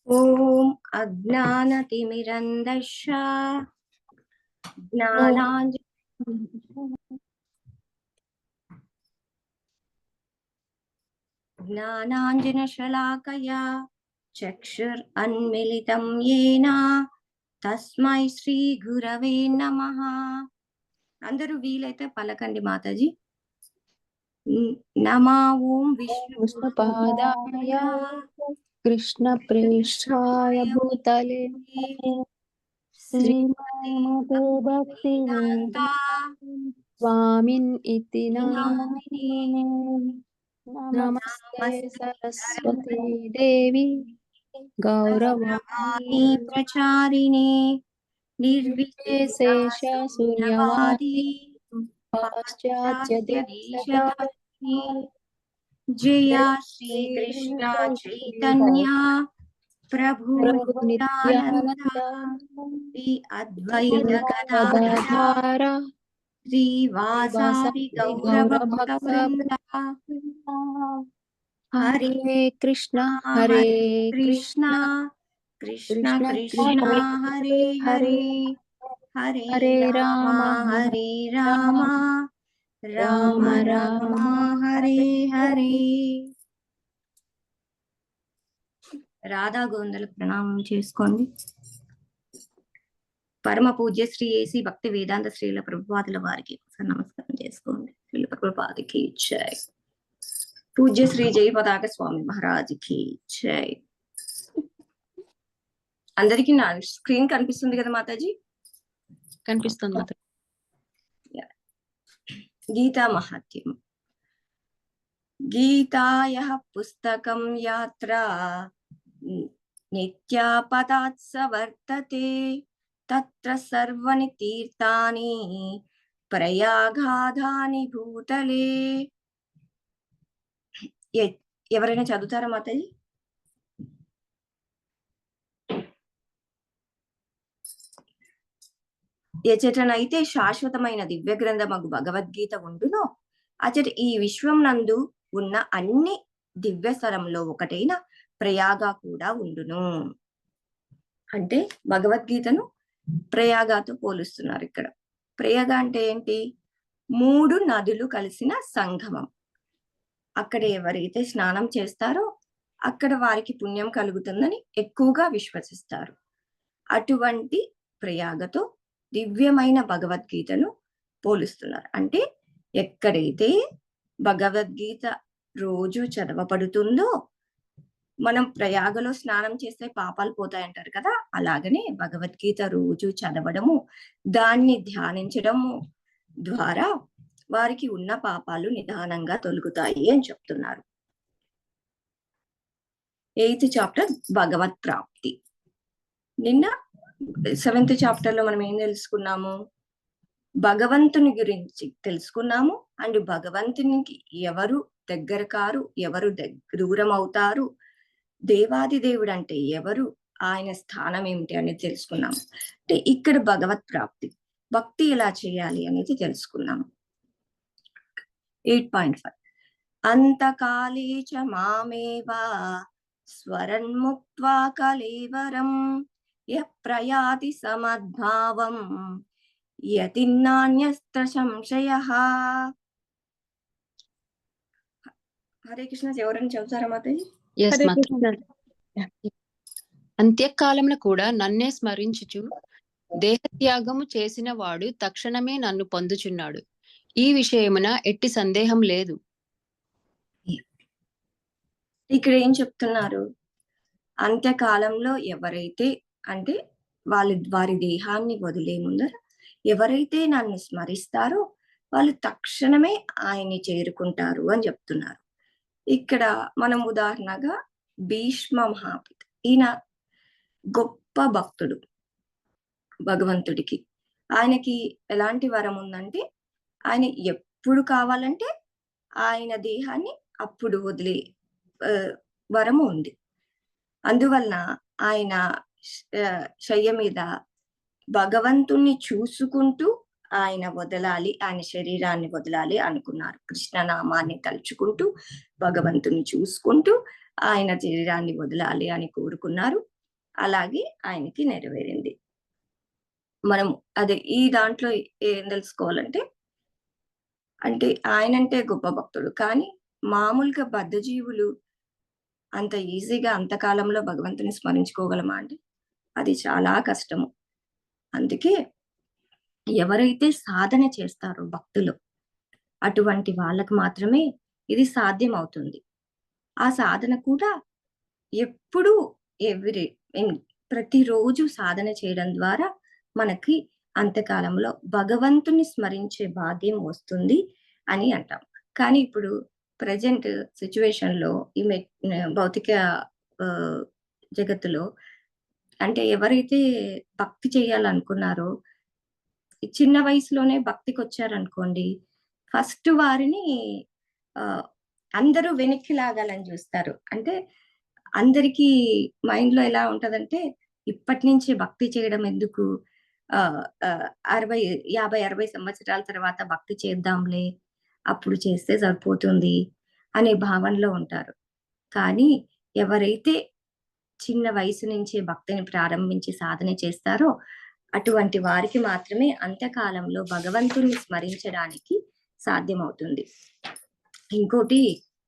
ఓం అజ్ఞానతిమిరంధస్య జ్ఞానాంజనశలాకయా చక్షురన్మిళితం యేన తస్మై శ్రీ గురవే నమః. అందరూ వీలైతే పలకండి మాతాజీ. నమా ఓం విష్ణుపాదాయ కృష్ణ ప్రేష్ఠాయ భూతలే శ్రీమతే భక్తివేదాంత స్వామిన్ ఇతి నామినే. నమస్తే సరస్వతీ దేవి గౌరవాణి ప్రచారిణే నిర్విశేష శూన్యవాది పాశ్చాత్య దేశతారిణి. జయ శ్రీ కృష్ణ చైతన్య ప్రభు నిత్యానంద శ్రీ అద్వైత గదాధర శ్రీవాసాది గౌర భక్తవృంద. హరే కృష్ణ హరే కృష్ణ కృష్ణ కృష్ణ హరే హరే హరే రామ హరే రామ రామ రామ హరే హరే. రాధా గోవిందులకు ప్రణామం చేసుకోండి. పరమ పూజ్య శ్రీ ఏసీ భక్తి వేదాంత శ్రీల ప్రభుపాదుల వారికి నమస్కారం చేసుకోండి. శ్రీల ప్రభుపాదికి జై. పూజ్య శ్రీ జై పతాక స్వామి మహారాజుకి జై. అందరికి నా స్క్రీన్ కనిపిస్తుంది కదా మాతాజీ? కనిపిస్తుంది. గీతా మహాత్యం. గీతాయః పుస్తకం యాత్ర నిత్యాపదాత్స వర్తతే తత్ర సర్వాణి తీర్థాని ప్రయాగాధాని భూతలే. ఎవరైనా చదువుతారా మాతాజీ? ఎచటనైతే శాశ్వతమైన దివ్య గ్రంథమగు భగవద్గీత ఉండునో అచట ఈ విశ్వం నందు ఉన్న అన్ని దివ్య స్థలంలో ఒకటైన ప్రయాగ కూడా ఉండును. అంటే భగవద్గీతను ప్రయాగతో పోలుస్తున్నారు ఇక్కడ. ప్రయాగ అంటే ఏంటి? 3 నదులు కలిసిన సంగమం. అక్కడ ఎవరైతే స్నానం చేస్తారో అక్కడ వారికి పుణ్యం కలుగుతుందని ఎక్కువగా విశ్వసిస్తారు. అటువంటి ప్రయాగతో దివ్యమైన భగవద్గీతను పోలుస్తున్నారు. అంటే ఎక్కడైతే భగవద్గీత రోజు చదవబడుతుందో, మనం ప్రయాగలో స్నానం చేస్తే పాపాలు పోతాయంటారు కదా, అలాగనే భగవద్గీత రోజు చదవడము, దాన్ని ధ్యానించడము ద్వారా వారికి ఉన్న పాపాలు నిదానంగా తొలగుతాయి అని చెప్తున్నారు. 8th చాప్టర్ భగవత్ ప్రాప్తి. నిన్న 7th చాప్టర్ లో మనం ఏం తెలుసుకున్నాము? భగవంతుని గురించి తెలుసుకున్నాము. అండ్ భగవంతునికి ఎవరు దగ్గర కారు, ఎవరు దూరం అవుతారు, దేవాది దేవుడు అంటే ఎవరు, ఆయన స్థానం ఏమిటి అనేది తెలుసుకున్నాము. అంటే ఇక్కడ భగవత్ ప్రాప్తి, భక్తి ఎలా చేయాలి అనేది తెలుసుకున్నాము. 8.5 అంతకాలే చ మామేవా స్వరన్ముక్త్వా కలేవరం యప్రయాతి సమద్భావం యతిన్నాన్యస్త్ర సంశయః. హరే కృష్ణ. ఎవరైనా చెబుతారా మాతాజీ? అంత్యకాలమున కూడా నన్నే స్మరించుచు దేహత్యాగము చేసిన వాడు తక్షణమే నన్ను పొందుచున్నాడు. ఈ విషయమున ఎట్టి సందేహం లేదు. ఇక్కడ ఏం చెప్తున్నారు? అంత్యకాలంలో ఎవరైతే అంటే వారి దేహాన్ని వదిలే ముందర ఎవరైతే నన్ను స్మరిస్తారో వాళ్ళు తక్షణమే ఆయన్ని చేరుకుంటారు అని చెప్తున్నారు. ఇక్కడ మనం ఉదాహరణగా భీష్మ మహాపిత, ఈయన గొప్ప భక్తుడు భగవంతుడికి. ఆయనకి ఎలాంటి వరం ఉందంటే ఆయన ఎప్పుడు కావాలంటే ఆయన దేహాన్ని అప్పుడు వదిలే వరము ఉంది. అందువలన ఆయన శయ్య మీద భగవంతుణ్ణి చూసుకుంటూ ఆయన వదలాలి, ఆయన శరీరాన్ని వదలాలి అనుకున్నారు. కృష్ణనామాన్ని తలుచుకుంటూ భగవంతుని చూసుకుంటూ ఆయన శరీరాన్ని వదలాలి అని కోరుకున్నారు. అలాగే ఆయనకి నెరవేరింది. మనం అదే ఈ దాంట్లో ఏం తెలుసుకోవాలంటే, అంటే ఆయనంటే గొప్ప భక్తుడు. కానీ మామూలుగా బద్ధజీవులు అంత ఈజీగా అంత కాలంలో భగవంతుని స్మరించుకోగలమా అంటే, అది చాలా కష్టము. అందుకే ఎవరైతే సాధన చేస్తారో భక్తులు, అటువంటి వాళ్ళకి మాత్రమే ఇది సాధ్యమవుతుంది. ఆ సాధన కూడా ఎప్పుడూ ఎవ్రీ ప్రతిరోజు సాధన చేయడం ద్వారా మనకి అంత్యకాలంలో భగవంతుని స్మరించే భాగ్యం వస్తుంది అని అంటాం. కానీ ఇప్పుడు ప్రెజెంట్ సిట్యుయేషన్‌లో ఈ భౌతిక ఆహ్, జగత్తులో అంటే ఎవరైతే భక్తి చేయాలనుకున్నారో, ఈ చిన్న వయసులోనే భక్తికొచ్చారనుకోండి, ఫస్ట్ వారిని ఆహ్, అందరూ వెనక్కి లాగాలని జూస్తారు. అంటే అందరికీ మైండ్‌లో ఎలా ఉంటదంటే, ఇప్పటి నుంచే భక్తి చేయడం ఎందుకు? ఆహ్, ఆహ్, 50, 60 సంవత్సరాల తర్వాత భక్తి చేద్దాంలే, అప్పుడు చేస్తే సరిపోతుంది అనే భావనలో ఉంటారు. కానీ ఎవరైతే చిన్న వయసు నుంచే భక్తిని ప్రారంభించి సాధన చేస్తారో, అటువంటి వారికి మాత్రమే అంత్యకాలంలో భగవంతుడిని స్మరించడానికి సాధ్యమవుతుంది. ఇంకోటి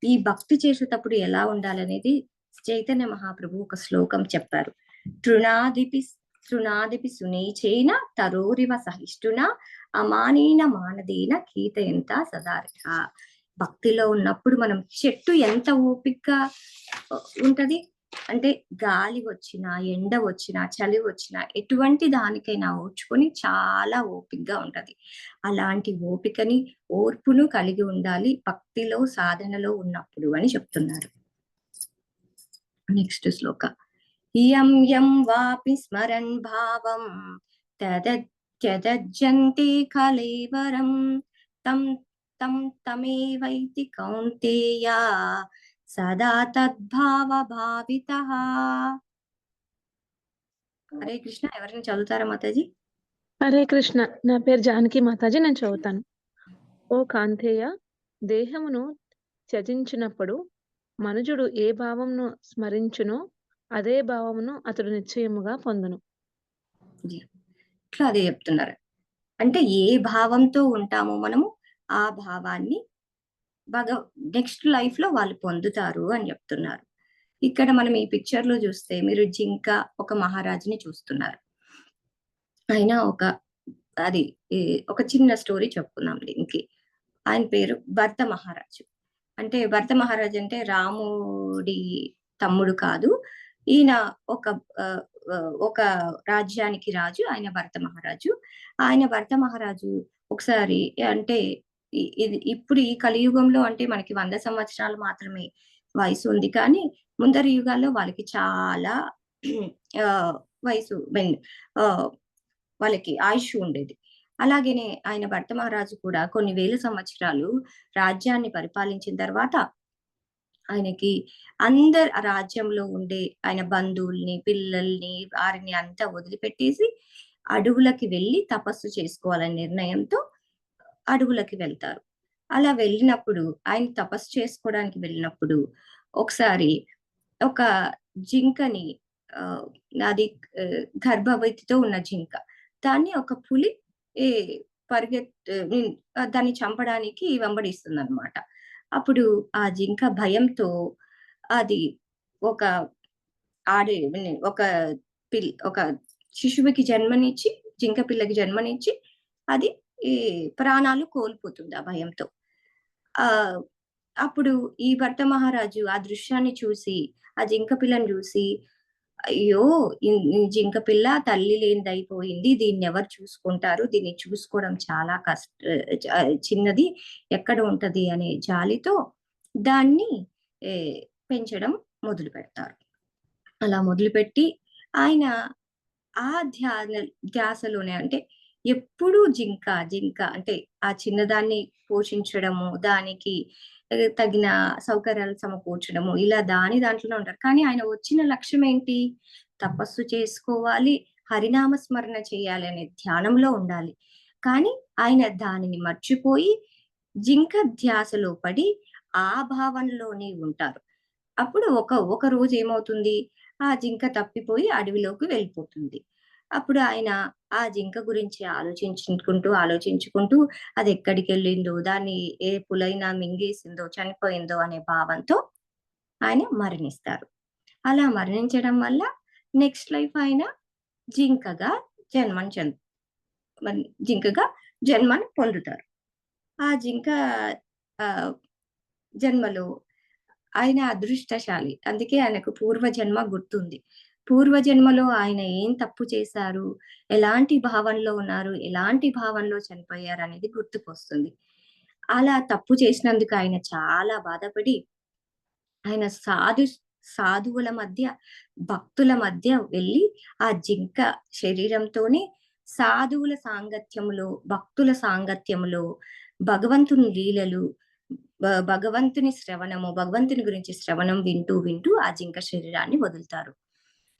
ఈ భక్తి చేసేటప్పుడు ఎలా ఉండాలనేది చైతన్య మహాప్రభు ఒక శ్లోకం చెప్పారు. తృణాదిపి తృణాదిపి సునీచేన తరోరివ సహిష్ణున అమానేన మానదేన కీర్తయంత సదార్హ. భక్తిలో ఉన్నప్పుడు మనం చెట్టు ఎంత ఓపికగా ఉంటది అంటే, గాలి వచ్చినా, ఎండ వచ్చినా, చలి వచ్చినా ఎటువంటి దానికైనా ఓర్చుకొని చాలా ఓపికగా ఉంటది. అలాంటి ఓపికని, ఓర్పును కలిగి ఉండాలి భక్తిలో, సాధనలో ఉన్నప్పుడు అని చెప్తున్నారు. నెక్స్ట్ శ్లోక. ఇయం యం వాపి స్మరన్ భావం త్యజంతే కళేవరం తం తం తమేవైతి కౌంతేయ సదా తద్భావ భావితః. హరే కృష్ణ. ఎవరైనా చదువుతారా మాతాజీ? హరే కృష్ణ. నా పేరు జానకి మాతాజీ. నేను చదువుతాను. ఓ కాంతేయ, దేహమును త్యజించినప్పుడు మనుజుడు ఏ భావమును స్మరించునో అదే భావమును అతడు నిశ్చయముగా పొందును. ఇట్లా అదే చెప్తున్నారు. అంటే ఏ భావంతో ఉంటామో మనము ఆ భావాన్ని నెక్స్ట్ లైఫ్ లో వాళ్ళు పొందుతారు అని చెప్తున్నారు. ఇక్కడ మనం ఈ పిక్చర్ లో చూస్తే మీరు జింక ఒక మహారాజుని చూస్తున్నారు. ఆయన అది ఒక చిన్న స్టోరీ చెప్పుకుందాం దీనికి. ఆయన పేరు భరత మహారాజు. అంటే భరత మహారాజు అంటే రాముడి తమ్ముడు కాదు. ఈయన ఒక ఆహ్, ఒక రాజ్యానికి రాజు. ఆయన భరత మహారాజు. ఆయన భరత మహారాజు ఒకసారి అంటే ఇది ఇప్పుడు ఈ కలియుగంలో అంటే మనకి 100 సంవత్సరాలు మాత్రమే వయసు ఉంది. కానీ ముందరి యుగాల్లో వాళ్ళకి చాలా ఆహ్, వయసు వాళ్ళకి ఆయుష్ ఉండేది. అలాగనే ఆయన భరత మహారాజు కూడా కొన్ని వేల సంవత్సరాలు రాజ్యాన్ని పరిపాలించిన తర్వాత ఆయనకి ఆ రాజ్యంలో ఉండే ఆయన బంధువుల్ని, పిల్లల్ని, వారిని అంతా వదిలిపెట్టేసి అడవులకి వెళ్లి తపస్సు చేసుకోవాలనే నిర్ణయంతో అడవులకి వెళ్తారు. అలా వెళ్ళినప్పుడు ఆయన తపస్సు చేసుకోవడానికి వెళ్ళినప్పుడు ఒకసారి ఒక జింకని ఆహ్, అది గర్భవతితో ఉన్న జింక. దాన్ని ఒక పులి ఏ దాన్ని చంపడానికి వెంబడిస్తుందన్నమాట. అప్పుడు ఆ జింక భయంతో అది ఒక ఒక ఒక శిశువుకి జన్మనిచ్చి, జింక పిల్లకి జన్మనిచ్చి అది ఈ ప్రాణాలు కోల్పోతుంది ఆ భయంతో. ఆహ్, అప్పుడు ఈ భర్త మహారాజు ఆ దృశ్యాన్ని చూసి, ఆ జింక పిల్లని చూసి, అయ్యో! ఈ ఈ జింక పిల్ల తల్లి లేనిదయిపోయింది. దీన్నెవరు చూసుకుంటారు? దీన్ని చూసుకోవడం చాలా చిన్నది. ఎక్కడ ఉంటది అనే జాలితో దాన్ని ఏ పెంచడం మొదలుపెడతారు. అలా మొదలుపెట్టి ఆయన ఆ ధ్యాసలోనే అంటే ఎప్పుడూ జింక, జింక అంటే ఆ చిన్నదాన్ని పోషించడము, దానికి తగిన సౌకర్యాలు సమకూర్చడము, ఇలా దాంట్లోనే ఉంటారు. కానీ ఆయన వచ్చిన లక్ష్యం ఏంటి? తపస్సు చేసుకోవాలి, హరినామ స్మరణ చేయాలి అనే ధ్యానంలో ఉండాలి. కానీ ఆయన దానిని మర్చిపోయి జింక ధ్యాసలో పడి ఆ భావనలోనే ఉంటారు. అప్పుడు ఒక రోజు ఏమవుతుంది, ఆ జింక తప్పిపోయి అడవిలోకి వెళ్ళిపోతుంది. అప్పుడు ఆయన ఆ జింక గురించి ఆలోచించుకుంటూ అది ఎక్కడికెళ్ళిందో, దాన్ని ఏ పులైనా మింగేసిందో, చనిపోయిందో అనే భావంతో ఆయన మరణిస్తారు. అలా మరణించడం వల్ల నెక్స్ట్ లైఫ్ ఆయన జింకగా జన్మని చెంద జింకగా జన్మని పొందుతారు. ఆ జింక ఆహ్, జన్మలో ఆయన అదృష్టశాలి. అందుకే ఆయనకు పూర్వజన్మ గుర్తుంది. పూర్వజన్మలో ఆయన ఏం తప్పు చేశారు? ఎలాంటి భావనలో ఉన్నారు? ఎలాంటి భావనలో చనిపోయారనేది గుర్తుకొస్తుంది. అలా తప్పు చేసినందుకు ఆయన చాలా బాధపడి, ఆయన సాధువుల మధ్య, భక్తుల మధ్య వెళ్లి, ఆ జింక శరీరంతోనే సాధువుల సాంగత్యములో, భక్తుల సాంగత్యములో భగవంతుని లీలలు, భగవంతుని గురించి శ్రవణం వింటూ ఆ జింక శరీరాన్ని వదులుతారు.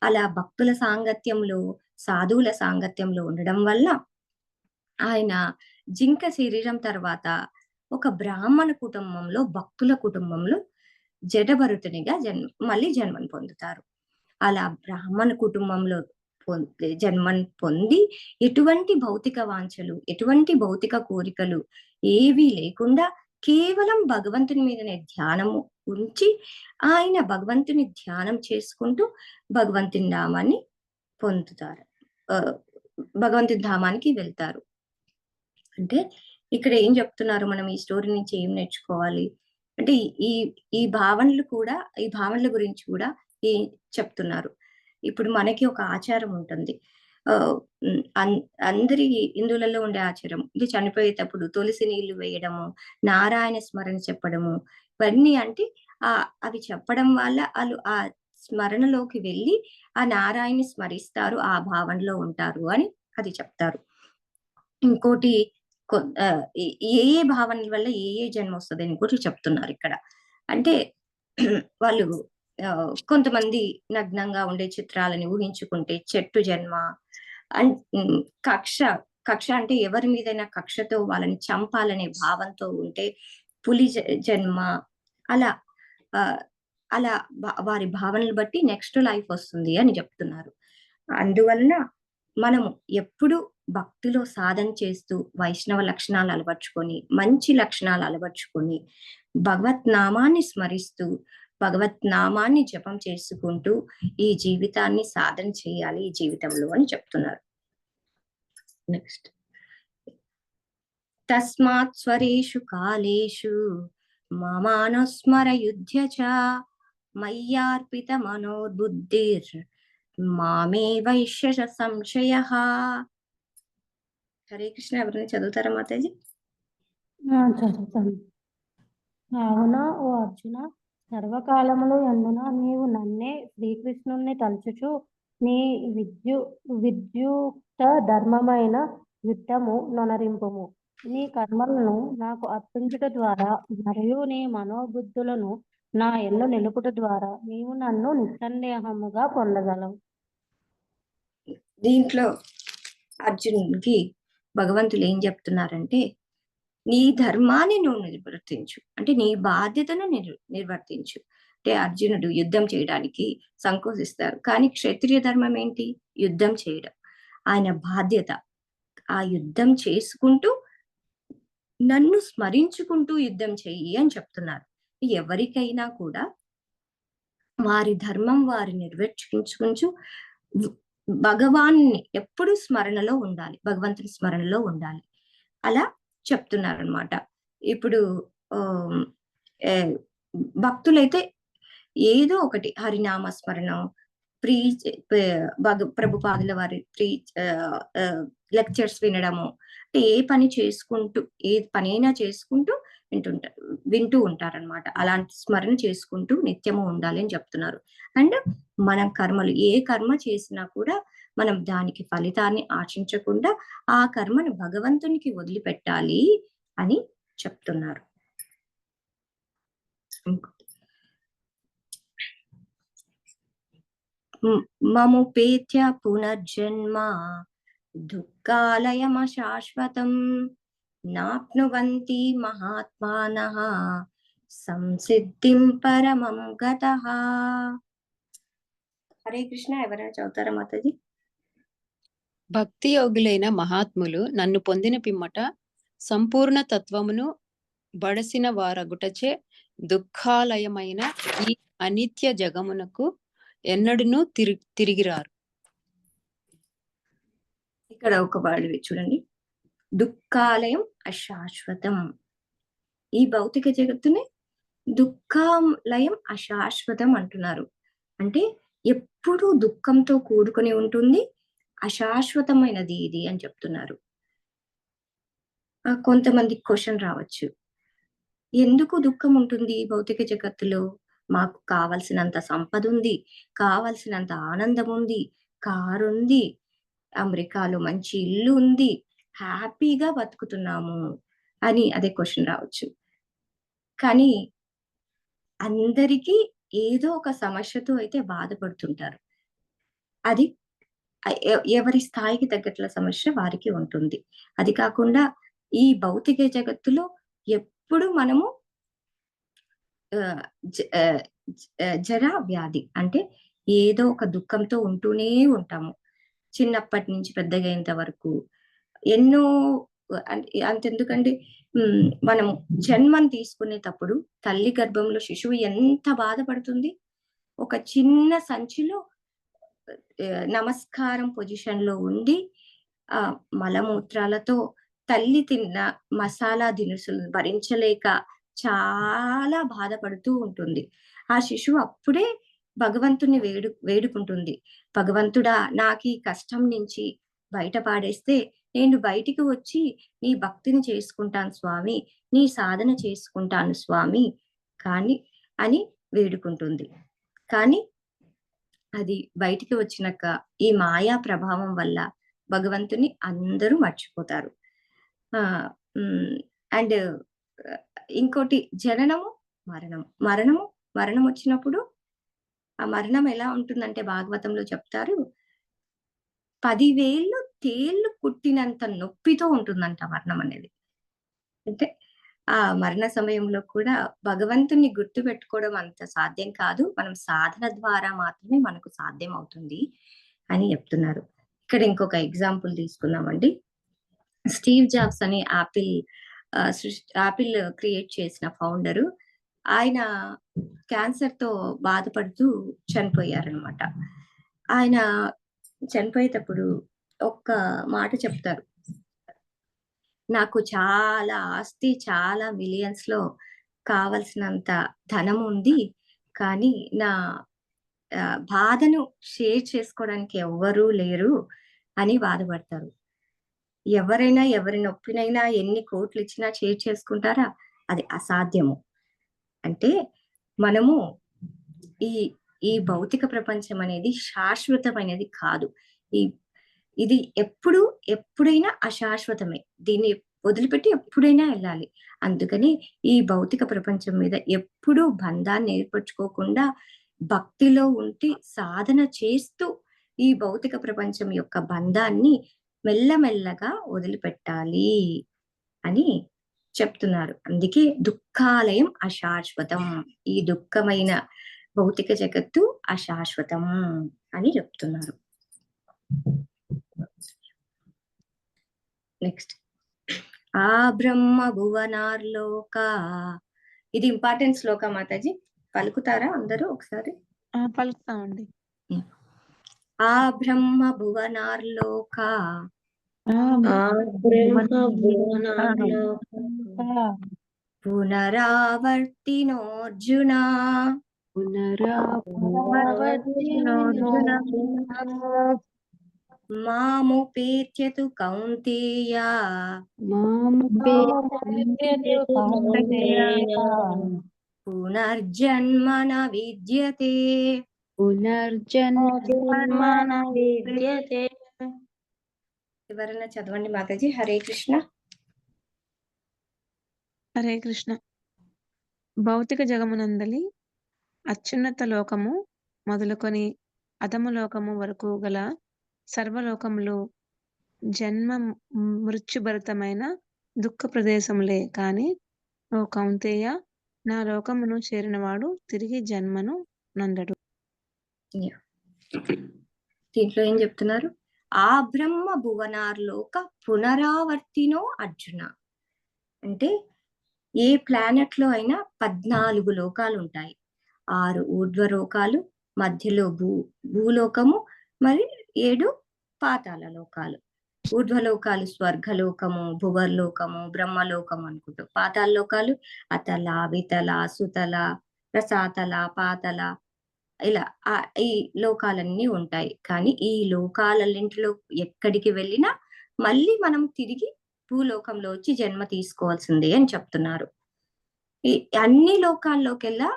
అలా భక్తుల సాంగత్యంలో, సాధువుల సాంగత్యంలో ఉండడం వల్ల ఆయన జింక శరీరం తర్వాత ఒక బ్రాహ్మణ కుటుంబంలో, భక్తుల కుటుంబంలో జడభరతునిగా మళ్ళీ జన్మను పొందుతారు. అలా బ్రాహ్మణ కుటుంబంలో జన్మను పొంది ఎటువంటి భౌతిక వాంఛలు, ఎటువంటి భౌతిక కోరికలు ఏవీ లేకుండా కేవలం భగవంతుని మీదనే ధ్యానము ఉంచి, ఆయన భగవంతుని ధ్యానం చేసుకుంటూ భగవంతుని నామాన్ని పొందుతారు. భగవంతుని ధామానికి వెళ్తారు. అంటే ఇక్కడ ఏం చెప్తున్నారు, మనం ఈ స్టోరీ నుంచి ఏం నేర్చుకోవాలి అంటే, ఈ ఈ భావనల గురించి కూడా చెప్తున్నారు. ఇప్పుడు మనకి ఒక ఆచారం ఉంటుంది. అందరి హిందువులలో ఉండే ఆచారం ఇది, చనిపోయేటప్పుడు తులసి నీళ్లు వేయడము, నారాయణ స్మరణ చెప్పడము, ఇవన్నీ అంటే అవి చెప్పడం వల్ల వాళ్ళు ఆ స్మరణలోకి వెళ్ళి ఆ నారాయణని స్మరిస్తారు, ఆ భావనలో ఉంటారు అని అది చెప్తారు. ఇంకోటి ఏ భావనల వల్ల ఏ జన్మ వస్తది అని కూడా చెప్తున్నారు ఇక్కడ. అంటే వాళ్ళు కొంతమంది నగ్నంగా ఉండే చిత్రాలని ఊహించుకుంటే చెట్టు జన్మ, కక్ష అంటే ఎవరి మీదైనా కక్షతో వాళ్ళని చంపాలనే భావంతో ఉంటే పులి జన్మ, అలా అలా వారి భావనలు బట్టి నెక్స్ట్ లైఫ్ వస్తుంది అని చెప్తున్నారు. అందువలన మనము ఎప్పుడు భక్తిలో సాధన చేస్తూ వైష్ణవ లక్షణాలు అలవర్చుకొని, మంచి లక్షణాలు అలవర్చుకొని, భగవత్ నామాన్ని స్మరిస్తూ, భగవత్ నామాన్ని జపం చేసుకుంటూ ఈ జీవితాన్ని సాధన చేయాలి ఈ జీవితంలో అని చెప్తున్నారు. నెక్స్ట్, తస్మాత్ స్వరేషు కాలేషు మామానుస్మరయుధ్య చ మయ్యార్పిత మనోబుద్ధిర్ మామే వైశ్య సంశయః. హరే కృష్ణ. ఎవరైనా చదువుతారా మాతాజీ? చదువుతాను. కావున ఓ అర్జున, సర్వకాలములు యందున నీవు నన్నే శ్రీకృష్ణుణ్ణి తలుచుచు నీ విద్యుక్త ధర్మమైన యుద్ధము నొనరింపుము. నీ కర్మలను నాకు అర్పించుట ద్వారా మరియు నీ మనోబుద్ధులను నా యందు నిలుపుట ద్వారా నీవు నన్ను నిస్సందేహముగా పొందగలవు. దీంట్లో అర్జునుడికి భగవంతులు ఏం చెప్తున్నారంటే, నీ ధర్మాన్ని నువ్వు నిర్వర్తించు, అంటే నీ బాధ్యతను నిర్వర్తించు. అంటే అర్జునుడు యుద్ధం చేయడానికి సంకోచిస్తారు, కానీ క్షత్రియ ధర్మం ఏంటి? యుద్ధం చేయడం. ఆయన బాధ్యత ఆ యుద్ధం చేసుకుంటూ నన్ను స్మరించుకుంటూ యుద్ధం చెయ్యి అని చెప్తున్నారు. ఎవరికైనా కూడా వారి ధర్మం వారి నిర్వర్తించుకుంటూ భగవాన్ని ఎప్పుడు స్మరణలో ఉండాలి, భగవంతుని స్మరణలో ఉండాలి. అలా చెప్తున్నారనమాట. ఇప్పుడు భక్తులైతే ఏదో ఒకటి హరినామ స్మరణం, ప్రభుపాదుల వారి లెక్చర్స్ వినడము, అంటే ఏ పనైనా చేసుకుంటూ వింటూ ఉంటారనమాట. అలాంటి స్మరణ చేసుకుంటూ నిత్యము ఉండాలి అని చెప్తున్నారు. అండ్ మనం కర్మలు ఏ కర్మ చేసినా కూడా మనం దానికి ఫలితాన్ని ఆశించకుండా ఆ కర్మను భగవంతునికి వదిలిపెట్టాలి అని చెప్తున్నారు. మముపేత్య పునర్జన్మ దుఃఖాలయమశాశ్వతం నాప్నువంతి మహాత్మానః సంసిద్ధిం పరమం గతః. హరే కృష్ణ. ఎవరైనా చదువుతారా మాతాజీ? భక్తి యోగులైన మహాత్ములు నన్ను పొందిన పిమ్మట సంపూర్ణ తత్వమును బడసిన వారగుటచే దుఃఖాలయమైన ఈ అనిత్య జగమునకు ఎన్నడూనూ తిరిగిరారు. ఇక్కడ ఒక వర్డ్ చూడండి, దుఃఖాలయం అశాశ్వతం. ఈ భౌతిక జగత్తుని దుఃఖాలయం అశాశ్వతం అంటున్నారు. అంటే ఎప్పుడూ దుఃఖంతో కూడుకొని ఉంటుంది, అశాశ్వతమైనది ఇది అని చెప్తున్నారు. కొంతమంది క్వశ్చన్ రావచ్చు, ఎందుకు దుఃఖం ఉంటుంది ఈ భౌతిక జగత్తులో? మాకు కావలసినంత సంపద ఉంది, కావలసినంత ఆనందం ఉంది, కారు ఉంది, అమెరికాలో మంచి ఇల్లు ఉంది, హ్యాపీగా బతుకుతున్నాము అని అదే క్వశ్చన్ రావచ్చు. కానీ అందరికీ ఏదో ఒక సమస్యతో అయితే బాధపడుతుంటారు. అది ఎవరి స్థాయికి తగ్గట్ల సమస్య వారికి ఉంటుంది. అది కాకుండా ఈ భౌతిక జగత్తులో ఎప్పుడు మనము జరా వ్యాధి అంటే ఏదో ఒక దుఃఖంతో ఉంటూనే ఉంటాము. చిన్నప్పటి నుంచి పెద్దగా అయ్యేంత వరకు ఎన్నో. అంతెందుకండి, మనం జన్మను తీసుకునేటప్పుడు తల్లి గర్భంలో శిశువు ఎంత బాధపడుతుంది. ఒక చిన్న సంచిలో నమస్కారం పొజిషన్ లో ఉండి మలమూత్రాలతో తల్లి తిన్న మసాలా దినుసులు భరించలేక చాలా బాధపడుతూ ఉంటుంది. ఆ శిశువు అప్పుడే భగవంతుని వేడుకుంటుంది, భగవంతుడా నాకు ఈ కష్టం నుంచి బయటపాడేస్తే నేను బయటికి వచ్చి నీ భక్తిని చేసుకుంటాను స్వామి, నీ సాధన చేసుకుంటాను స్వామి అని వేడుకుంటుంది. కానీ అది బయటికి వచ్చినాక ఈ మాయా ప్రభావం వల్ల భగవంతుని అందరూ మర్చిపోతారు. అండ్ ఇంకోటి జననము మరణం వచ్చినప్పుడు ఆ మరణం ఎలా ఉంటుందంటే భాగవతంలో చెప్తారు, 10,000 తేళ్లు కుట్టినంత నొప్పితో ఉంటుందంట మరణం అనేది. అంటే ఆ మరణ సమయంలో కూడా భగవంతుని గుర్తు పెట్టుకోవడం అంత సాధ్యం కాదు, మనం సాధన ద్వారా మాత్రమే మనకు సాధ్యం అవుతుంది అని చెప్తున్నారు. ఇక్కడ ఇంకొక ఎగ్జాంపుల్ తీసుకుందామండి. స్టీవ్ జాబ్స్ అని యాపిల్ క్రియేట్ చేసిన ఫౌండరు, ఆయన క్యాన్సర్ తో బాధపడుతూ చనిపోయారనమాట. ఆయన చనిపోయేటప్పుడు ఒక్క మాట చెప్తారు, నాకు చాలా ఆస్తి, చాలా మిలియన్స్ లో కావలసినంత ధనం ఉంది, కానీ నా బాధను షేర్ చేసుకోవడానికి ఎవ్వరూ లేరు అని బాధపడతారు. ఎవరైనా ఎవరి నొప్పినైనా ఎన్ని కోట్లు ఇచ్చినా షేర్ చేసుకుంటారా? అది అసాధ్యము. అంటే మనము ఈ భౌతిక ప్రపంచం అనేది శాశ్వతమైనది కాదు. ఇది ఎప్పుడైనా అశాశ్వతమే. దీన్ని వదిలిపెట్టి ఎప్పుడైనా వెళ్ళాలి. అందుకని ఈ భౌతిక ప్రపంచం మీద ఎప్పుడూ బంధాన్ని ఏర్పరచుకోకుండా భక్తిలో ఉండి సాధన చేస్తూ ఈ భౌతిక ప్రపంచం యొక్క బంధాన్ని మెల్లమెల్లగా వదిలిపెట్టాలి అని చెప్తున్నారు. అందుకే దుఃఖాలయం అశాశ్వతం, ఈ దుఃఖమైన భౌతిక జగత్తు అశాశ్వతం అని చెప్తున్నారు. నెక్స్ట్, ఆ బ్రహ్మ భువనార్లోక. ఇది ఇంపార్టెంట్ శ్లోక మాతాజీ, పలుకుతారా అందరూ ఒకసారి? పలుకుతామండి. ఆ బ్రహ్మ భువనార్లోక పునరావర్తినోర్జున మాముపేత్యతు కౌంతేయ పునర్జన్మ న విద్యతే. ఎవరైనా చదవండి మాతాజీ. హరే కృష్ణ. హరే కృష్ణ. భౌతిక జగమునందలి అత్యున్నత లోకము మొదలుకొని అధమ లోకము వరకు గల సర్వలోకములు జన్మ మృత్యుభరితమైన దుఃఖ ప్రదేశములే కాని ఓ కౌంతేయ, నా లోకమును చేరినవాడు తిరిగి జన్మను నందడు. దీంట్లో ఏం చెప్తున్నారు? ఆ బ్రహ్మ భువనార్లోక పునరావర్తినో అర్జున. అంటే ఏ ప్లానెట్ లో అయినా 14 లోకాలు ఉంటాయి. 6 ఊర్ధ్వలోకాలు, మధ్యలో భూలోకము, మరి 7 పాతాళ లోకాలు. ఊర్ధ్వలోకాలు స్వర్గలోకము, భువర్లోకము, బ్రహ్మలోకము అనుకుంటూ, పాతాళ లోకాలు అతల, వితల, సుతల, రసాతల, పాతల, ఇలా ఈ లోకాలన్నీ ఉంటాయి. కానీ ఈ లోకాలన్నింటిలో ఎక్కడికి వెళ్ళినా మళ్ళీ మనం తిరిగి భూలోకంలో వచ్చి జన్మ తీసుకోవాల్సిందే అని చెప్తున్నారు. ఈ అన్ని లోకాల్లోకెల్లా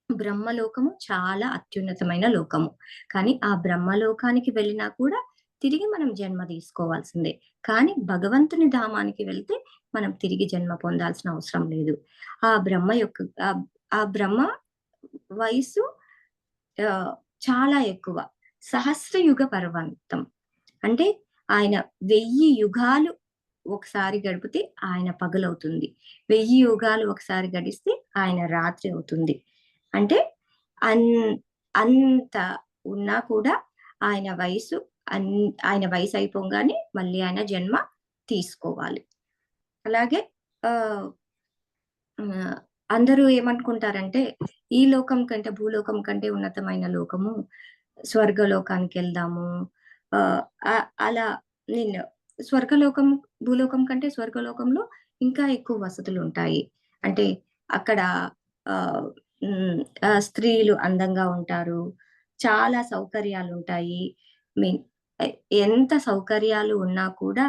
బ్రహ్మలోకము చాలా అత్యున్నతమైన లోకము. కానీ ఆ బ్రహ్మలోకానికి వెళ్ళినా కూడా తిరిగి మనం జన్మ తీసుకోవాల్సిందే. కానీ భగవంతుని ధామానికి వెళ్తే మనం తిరిగి జన్మ పొందాల్సిన అవసరం లేదు. ఆ బ్రహ్మ యొక్క ఆ బ్రహ్మ వయసు చాలా ఎక్కువ, సహస్రయుగ పర్వంతం. అంటే ఆయన 1000 యుగాలు ఒకసారి గడిపితే ఆయన పగలవుతుంది, 1000 యుగాలు ఒకసారి గడిస్తే ఆయన రాత్రి అవుతుంది. అంటే అంత ఉన్నా కూడా ఆయన వయసు అయిపోగానే మళ్ళీ ఆయన జన్మ తీసుకోవాలి. అలాగే అందరూ ఏమనుకుంటారంటే ఈ లోకం కంటే భూలోకం కంటే ఉన్నతమైన లోకము స్వర్గలోకానికి వెళ్దాము. అలా నేను స్వర్గలోకం భూలోకం కంటే స్వర్గలోకంలో ఇంకా ఎక్కువ వసతులు ఉంటాయి. అంటే అక్కడ స్త్రీలు అందంగా ఉంటారు, చాలా సౌకర్యాలు ఉంటాయి. మీన్ ఎంత సౌకర్యాలు ఉన్నా కూడా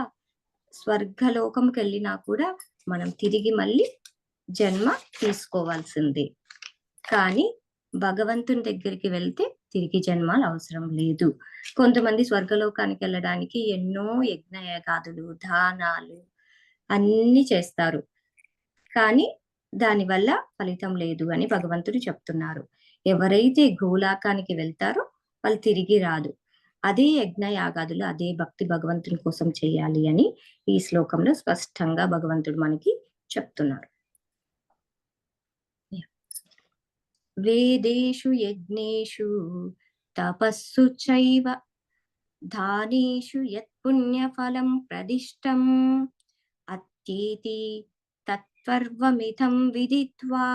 స్వర్గలోకంకి వెళ్ళినా కూడా మనం తిరిగి మళ్ళీ జన్మ తీసుకోవాల్సిందే. కానీ భగవంతుని దగ్గరికి వెళ్తే తిరిగి జన్మలు అవసరం లేదు. కొంతమంది స్వర్గలోకానికి వెళ్ళడానికి ఎన్నో యజ్ఞయాగాదులు, దానాలు అన్ని చేస్తారు, కానీ దానివల్ల ఫలితం లేదు అని భగవంతుడు చెప్తున్నారు. ఎవరైతే గోలాకానికి వెళ్తారో వాళ్ళు తిరిగి రాదు. అదే యజ్ఞయాగాదులు, అదే భక్తి భగవంతుని కోసం చేయాలి అని ఈ శ్లోకంలో స్పష్టంగా భగవంతుడు మనకి చెప్తున్నారు. వేదేషు యజ్ఞేషు తపస్సు చైవ దానేషు యత్ పుణ్యఫలం ప్రదిష్టం అత్యేతి తత్సర్వమిదం విదిత్వా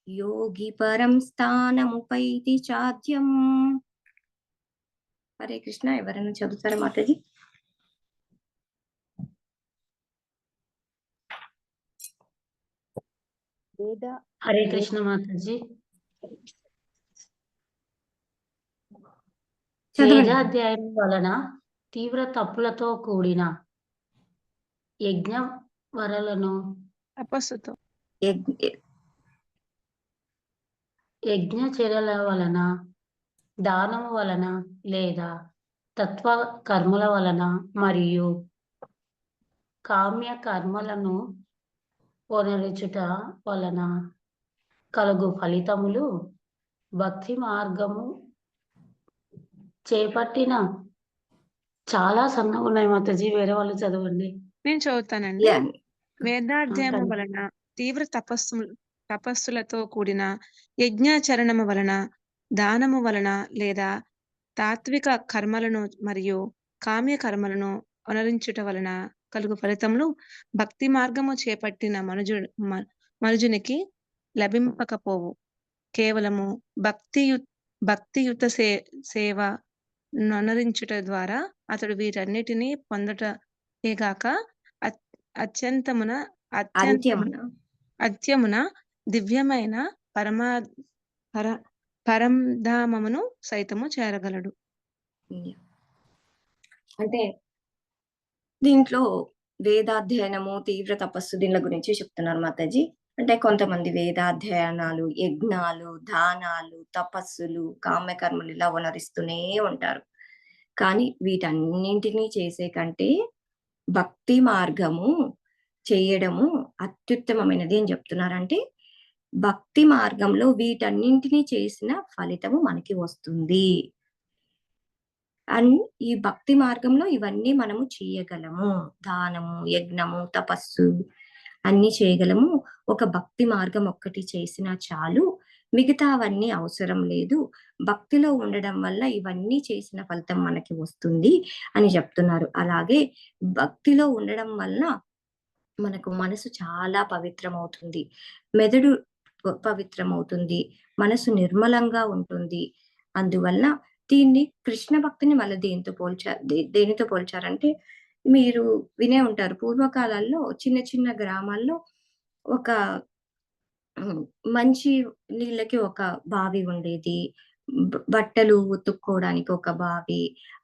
యోగి పరం స్థానముపైతి చాద్యం. హరే కృష్ణ. ఎవరైనా చదువుతారా మాతాజీ? హరే కృష్ణ మాతాజీ. వేదాధ్యాయం వలన తీవ్ర తప్పులతో కూడిన యజ్ఞ వరలను తపస్సుతో యజ్ఞచర్యల వలన, దానము వలన లేదా తత్వ కర్మల వలన మరియు కామ్య కర్మలను పునరుచుట వలన కలుగు ఫలితములు భక్తి మార్గము చేపట్టిన చాలా సన్నగా ఉన్నాయి మాతాజీ. వేరే వాళ్ళు చదవండి. నేను చదువుతానండి. వేదాధ్యాయము వలన తీవ్ర తపస్సులతో కూడిన యజ్ఞాచరణము వలన, దానము వలన లేదా తాత్విక కర్మలను మరియు కామ్య కర్మలను అనుసరించుట వలన కలుగు ఫలితములు భక్తి మార్గము చేపట్టిన మనుజునికి లభింపకపోవు. కేవలము భక్తియుత సేవ అనుసరించుట ద్వారా అతడు వీటన్నిటినీ పొందటేగాక అత్యమున దివ్యమైన పరంధామమును సైతము చేరగలడు. అంటే దీంట్లో వేదాధ్యయనము, తీవ్ర తపస్సు దీనిల గురించి చెప్తున్నారు మాతాజీ. అంటే కొంతమంది వేదాధ్యయనాలు, యజ్ఞాలు, దానాలు, తపస్సులు, కామ్యకర్మలు ఇలా వనరిస్తూనే ఉంటారు. కానీ వీటన్నింటినీ చేసే కంటే భక్తి మార్గము చేయడము అత్యుత్తమమైనది అని చెప్తున్నారు. అంటే భక్తి మార్గంలో వీటన్నింటినీ చేసిన ఫలితము మనకి వస్తుంది. అండ్ ఈ భక్తి మార్గంలో ఇవన్నీ మనము చేయగలము. దానము, యజ్ఞము, తపస్సు అన్ని చేయగలము. ఒక భక్తి మార్గం ఒక్కటి చేసినా చాలు, మిగతావన్నీ అవసరం లేదు, భక్తిలో ఉండడం వల్ల ఇవన్నీ చేసిన ఫలితం మనకి వస్తుంది అని చెప్తున్నారు. అలాగే భక్తిలో ఉండడం వల్ల మనకు మనసు చాలా పవిత్రమవుతుంది, మెదడు పవిత్రమవుతుంది, మనసు నిర్మలంగా ఉంటుంది. అందువల్ల దీన్ని కృష్ణ భక్తిని మళ్ళీ దేనితో పోల్చారంటే, మీరు వినే ఉంటారు పూర్వకాలాల్లో చిన్న చిన్న గ్రామాల్లో ఒక మంచి నీళ్ళకి ఒక బావి ఉండేది, బట్టలు ఉతుక్కోవడానికి ఒక బావి,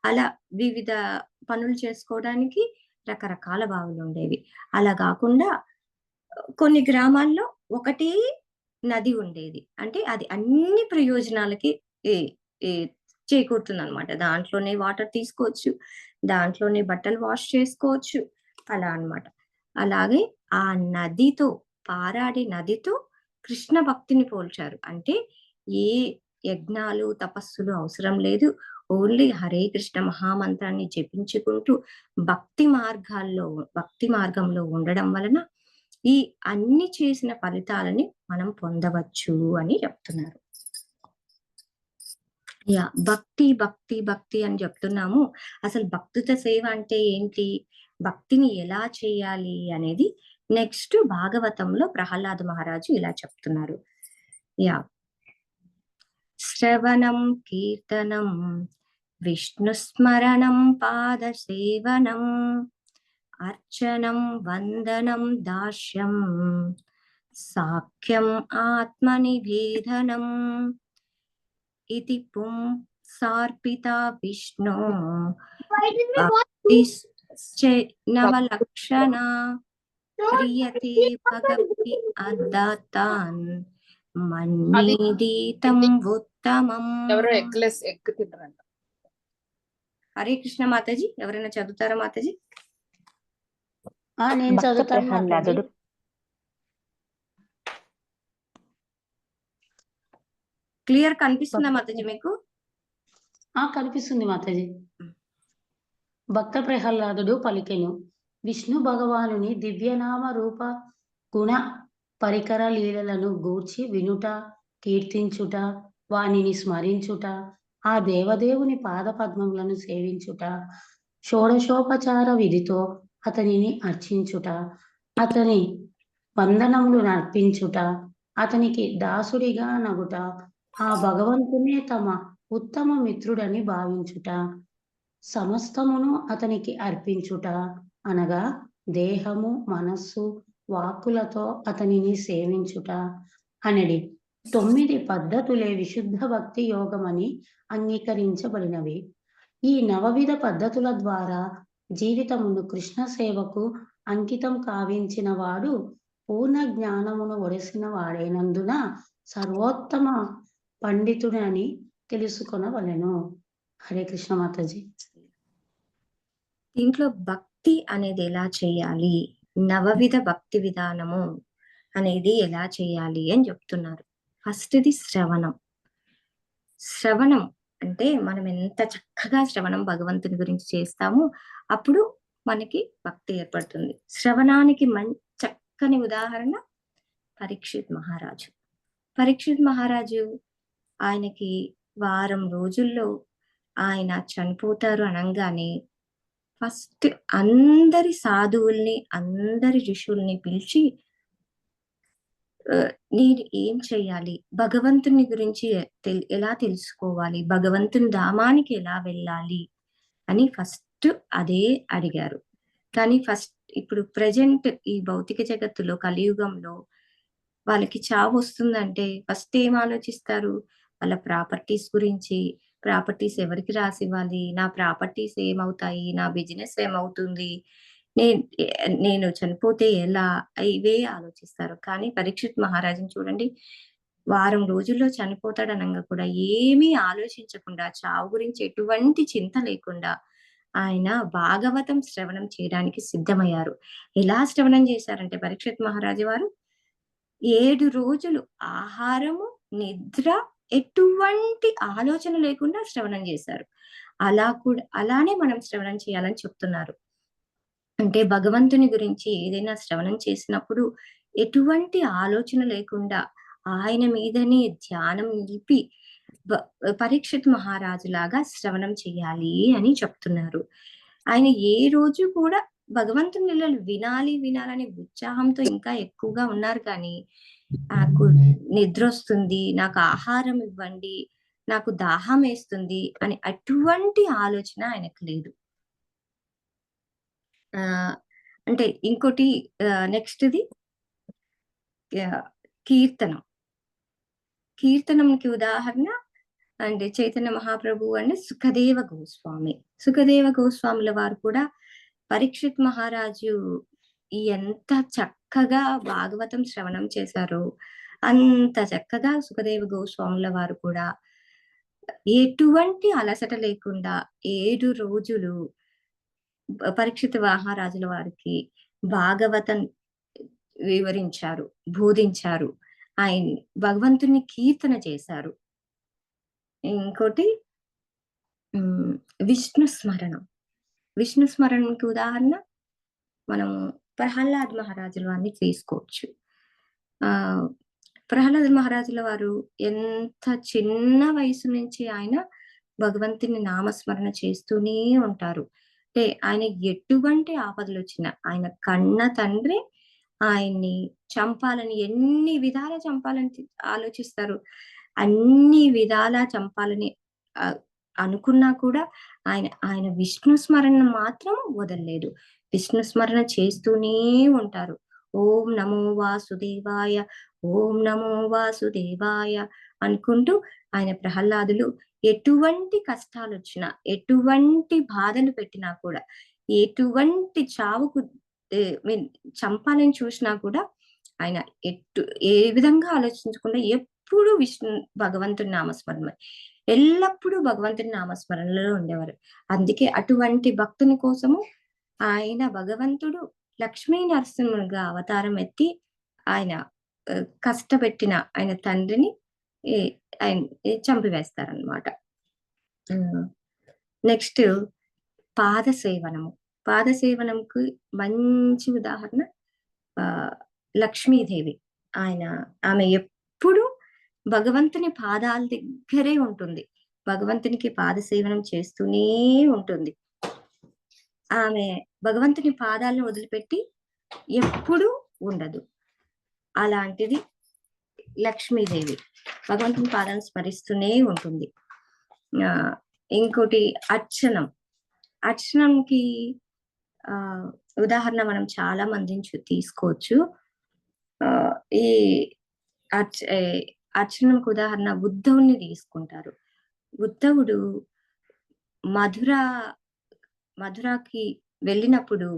అలా వివిధ పనులు చేసుకోవడానికి రకరకాల బావులు ఉండేవి. అలా కాకుండా కొన్ని గ్రామాల్లో ఒకటే నది ఉండేది. అంటే అది అన్ని ప్రయోజనాలకి ఏ ఏ చేకూరుతుందనమాట. దాంట్లోనే వాటర్ తీసుకోవచ్చు, దాంట్లోనే బట్టలు వాష్ చేసుకోవచ్చు, అలా అన్నమాట. అలాగే ఆ నదితో, పారాడే నదితో కృష్ణ భక్తిని పోల్చారు. అంటే ఏ యజ్ఞాలు, తపస్సులు అవసరం లేదు. ఓన్లీ హరే కృష్ణ మహామంత్రాన్ని జపించుకుంటూ భక్తి మార్గంలో ఉండడం వలన ఈ అన్ని చేసిన ఫలితాలని మనం పొందవచ్చు అని చెప్తున్నారు. భక్తి అని చెప్తున్నాము. అసలు భక్తిత సేవ అంటే ఏంటి, భక్తిని ఎలా చేయాలి అనేది నెక్స్ట్ భాగవతంలో ప్రహ్లాద మహారాజు ఇలా చెప్తున్నారు. శ్రవణం కీర్తనం విష్ణుస్మరణం పాదసేవనం అర్చనం వందనం దాస్యం సాఖ్యం ఆత్మనివేదనం ఇతి పుంసార్పితా విష్ణు నవలక్షణ క్రియతే భగవతి అద్దాతాన్ మన్యీదీతం ఉత్తమం. ఎవరో ఎగ్ తింటారంట. హరే కృష్ణ మాతాజీ, ఎవరైనా చదువుతారా మాతాజీ? నేను చదువుతాను మాతాజీ. క్లియర్ కనిపిస్తుందా మాతాజీ మీకు? కనిపిస్తుంది మాతాజీ. భక్త ప్రహ్లాదుడు పలికెను, విష్ణు భగవానుని దివ్యనామ రూప గుణ పరికర లీలలను గూర్చి వినుట, కీర్తించుట, వానిని స్మరించుట, ఆ దేవదేవుని పాదపద్మములను సేవించుట, షోడశోపచార విధితో అతనిని అర్చించుట, అతని వందనములు నర్పించుట, అతనికి దాసుడిగా నగుట, ఆ భగవంతునే తమ ఉత్తమ మిత్రుడని భావించుట, సమస్తమును అతనికి అర్పించుట, అనగా దేహము, మనస్సు, వాక్కులతో అతనిని సేవించుట అనడి 9 పద్ధతులే విశుద్ధ భక్తి యోగమని అంగీకరించబడినవి. ఈ 9 పద్ధతుల ద్వారా జీవితమును కృష్ణ సేవకు అంకితం కావించిన వాడు పూర్ణ జ్ఞానమును ఒడిసిన వాడైనందున సర్వోత్తమ పండితుడని తెలుసుకొనవలెను. హరే కృష్ణ మాతాజీ. దీంట్లో భక్తి అనేది ఎలా చేయాలి, 9 భక్తి విధానము అనేది ఎలా చేయాలి అని చెప్తున్నారు. ఫస్ట్ది శ్రవణం. శ్రవణం అంటే మనం ఎంత చక్కగా శ్రవణం భగవంతుని గురించి చేస్తామో అప్పుడు మనకి భక్తి ఏర్పడుతుంది. శ్రవణానికి చక్కని ఉదాహరణ పరీక్షిత్ మహారాజు. పరీక్షిత్ మహారాజు ఆయనకి వారం రోజుల్లో ఆయన చనిపోతారు అనగానే ఫస్ట్ అందరి సాధువుల్ని, అందరి ఋషుల్ని పిలిచి నేను ఏం చెయ్యాలి, భగవంతుని గురించి ఎలా తెలుసుకోవాలి, భగవంతుని ధామానికి ఎలా వెళ్ళాలి అని ఫస్ట్ అదే అడిగారు. కానీ ఇప్పుడు ప్రజెంట్ ఈ భౌతిక జగత్తులో కలియుగంలో వాళ్ళకి చావు వస్తుందంటే ఫస్ట్ ఏం ఆలోచిస్తారు, వాళ్ళ ప్రాపర్టీస్ గురించి, ప్రాపర్టీస్ ఎవరికి రాసివ్వాలి, నా ప్రాపర్టీస్ ఏమవుతాయి, నా బిజినెస్ ఏమవుతుంది, నేను చనిపోతే ఎలా, ఇవే ఆలోచిస్తారు. కానీ పరీక్షిత్ మహారాజుని చూడండి, వారం రోజుల్లో చనిపోతాడనంగా కూడా ఏమీ ఆలోచించకుండా, చావు గురించి ఎటువంటి చింత లేకుండా ఆయన భాగవతం శ్రవణం చేయడానికి సిద్ధమయ్యారు. ఎలా శ్రవణం చేశారంటే పరీక్షిత్ మహారాజు వారు 7 రోజులు ఆహారము, నిద్ర, ఎటువంటి ఆలోచన లేకుండా శ్రవణం చేశారు. అలానే మనం శ్రవణం చేయాలని చెప్తున్నారు. అంటే భగవంతుని గురించి ఏదైనా శ్రవణం చేసినప్పుడు ఎటువంటి ఆలోచన లేకుండా ఆయన మీదనే ధ్యానం నిలిపి పరీక్షిత్ మహారాజు లాగా శ్రవణం చేయాలి అని చెప్తున్నారు. ఆయన ఏ రోజు కూడా భగవంతుని లీలలు వినాలని ఉత్సాహంతో ఇంకా ఎక్కువగా ఉన్నారు. కానీ నాకు నిద్ర వస్తుంది, నాకు ఆహారం ఇవ్వండి, నాకు దాహం వేస్తుంది అని అటువంటి ఆలోచన ఆయనకు లేదు. అంటే ఇంకోటి నెక్స్ట్ది కీర్తనం. కీర్తనంకి ఉదాహరణ అంటే చైతన్య మహాప్రభు అంటే సుఖదేవ గోస్వామి. సుఖదేవ గోస్వాముల వారు కూడా పరీక్షిత్ మహారాజు ఎంత చక్కగా భాగవతం శ్రవణం చేశారో అంత చక్కగా సుఖదేవ గోస్వాముల వారు కూడా ఎటువంటి అలసట లేకుండా 7 రోజులు పరీక్షిత్ మహారాజుల వారికి భాగవతం వివరించారు, బోధించారు. ఆయన భగవంతుని కీర్తన చేశారు. ఇంకోటి విష్ణు స్మరణం. విష్ణు స్మరణకి ఉదాహరణ మనం ప్రహ్లాద్ మహారాజుల వారిని తీసుకోవచ్చు. ప్రహ్లాద్ మహారాజుల వారు ఎంత చిన్న వయసు నుంచి ఆయన భగవంతుని నామస్మరణ చేస్తూనే ఉంటారు. అంటే ఆయన ఎటువంటి ఆపదలు వచ్చినా ఆయన కన్న తండ్రి ఆయన్ని చంపాలని ఎన్ని విధాల చంపాలని ఆలోచిస్తారు. అన్ని విధాలా చంపాలని అనుకున్నా కూడా ఆయన విష్ణు స్మరణ మాత్రం వదలలేదు. విష్ణు స్మరణ చేస్తూనే ఉంటారు. ఓం నమో వాసుదేవాయ, ఓం నమో వాసుదేవాయ అనుకుంటూ ఆయన ప్రహ్లాదులు ఎటువంటి కష్టాలు వచ్చినా, ఎటువంటి బాధలు పెట్టినా కూడా, ఎటువంటి చావుకు చంపాలని చూసినా కూడా ఆయన ఏ విధంగా ఆలోచించకుండా ఎప్పుడు భగవంతుని నామస్మరణ, ఎల్లప్పుడూ భగవంతుని నామస్మరణలో ఉండేవారు. అందుకే అటువంటి భక్తుని కోసము ఆయన భగవంతుడు లక్ష్మీ నరసింహునిగా అవతారం ఎత్తి ఆయన కష్టపెట్టిన ఆయన తండ్రిని ఆయన చంపివేస్తారనమాట. నెక్స్ట్ పాదసేవనము. పాదసేవనంకు మంచి ఉదాహరణ లక్ష్మీదేవి. ఆమె ఎప్పుడు భగవంతుని పాదాల దగ్గరే ఉంటుంది. భగవంతునికి పాదసేవనం చేస్తూనే ఉంటుంది. ఆమె భగవంతుని పాదాలను వదిలిపెట్టి ఎప్పుడూ ఉండదు. అలాంటిది లక్ష్మీదేవి భగవంతుని పాదాలను స్మరిస్తూనే ఉంటుంది. ఇంకోటి అర్చనం. అర్చనంకి ఉదాహరణ మనం చాలా మందిని తీసుకోవచ్చు. ఈ అర్చనంకు ఉదాహరణ ఉద్ధవుని తీసుకుంటారు. ఉద్ధవుడు మధురాకి వెళ్ళినప్పుడు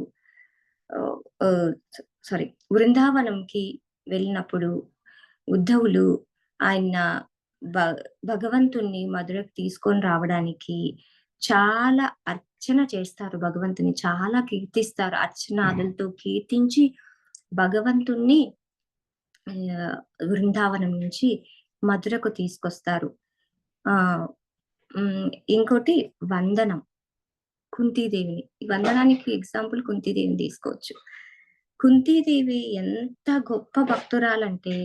బృందావనంకి వెళ్ళినప్పుడు ఉద్ధవులు ఆయన భగవంతుణ్ణి మధురకు తీసుకొని రావడానికి చాలా అర్చన చేస్తారు. భగవంతుని చాలా కీర్తిస్తారు. అర్చనాదులతో కీర్తించి భగవంతుణ్ణి బృందావనం నుంచి మధురకు తీసుకొస్తారు. ఇంకోటి వందనం. కుంతీదేవిని, ఈ వందనానికి ఎగ్జాంపుల్ కుంతీదేవిని తీసుకోవచ్చు. కుంతీదేవి ఎంత గొప్ప భక్తురాలంటే,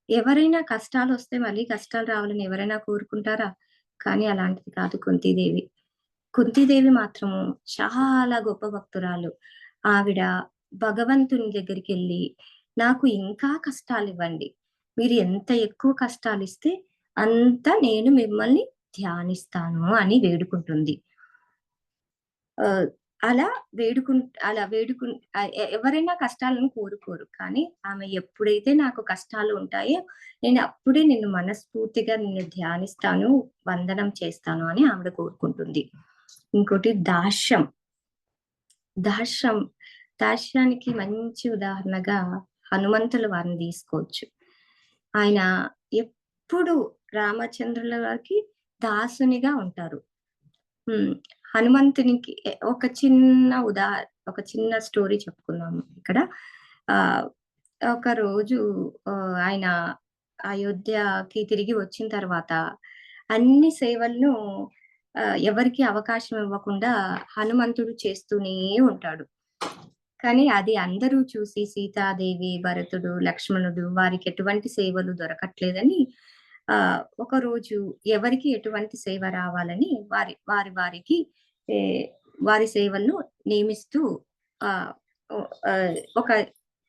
ఎవరైనా కష్టాలు వస్తే మళ్ళీ కష్టాలు రావాలని ఎవరైనా కోరుకుంటారా? కానీ అలాంటిది కాదు కుంతీదేవి. కుంతీదేవి మాత్రము చాలా గొప్ప భక్తురాలు. ఆవిడ భగవంతుని దగ్గరికి వెళ్ళి, నాకు ఇంకా కష్టాలు ఇవ్వండి, మీరు ఎంత ఎక్కువ కష్టాలు ఇస్తే అంత నేను మిమ్మల్ని ధ్యానిస్తాను అని వేడుకుంటుంది. అలా ఎవరైనా కష్టాలను కోరుకోరు. కానీ ఆమె ఎప్పుడైతే నాకు కష్టాలు ఉంటాయో నేను అప్పుడే నిన్ను మనస్ఫూర్తిగా నిన్ను ధ్యానిస్తాను, వందనం చేస్తాను అని ఆవిడ కోరుకుంటుంది. ఇంకోటి దాస్యం. దాస్యానికి మంచి ఉదాహరణగా హనుమంతుల వారిని తీసుకోవచ్చు. ఆయన ఎప్పుడు రామచంద్రుల వారికి దాసునిగా ఉంటారు. హనుమంతునికి ఒక చిన్న స్టోరీ చెప్పుకున్నాము ఇక్కడ. ఒక రోజు ఆయన అయోధ్యకి తిరిగి వచ్చిన తర్వాత అన్ని సేవలను ఎవరికి అవకాశం ఇవ్వకుండా హనుమంతుడు చేస్తూనే ఉంటాడు. కానీ అది అందరూ చూసి సీతాదేవి, భరతుడు, లక్ష్మణుడు వారికి ఎటువంటి సేవలు దొరకట్లేదని ఒక రోజు ఎవరికి ఎటువంటి సేవ రావాలని వారికి వారి సేవలను నియమిస్తూ ఒక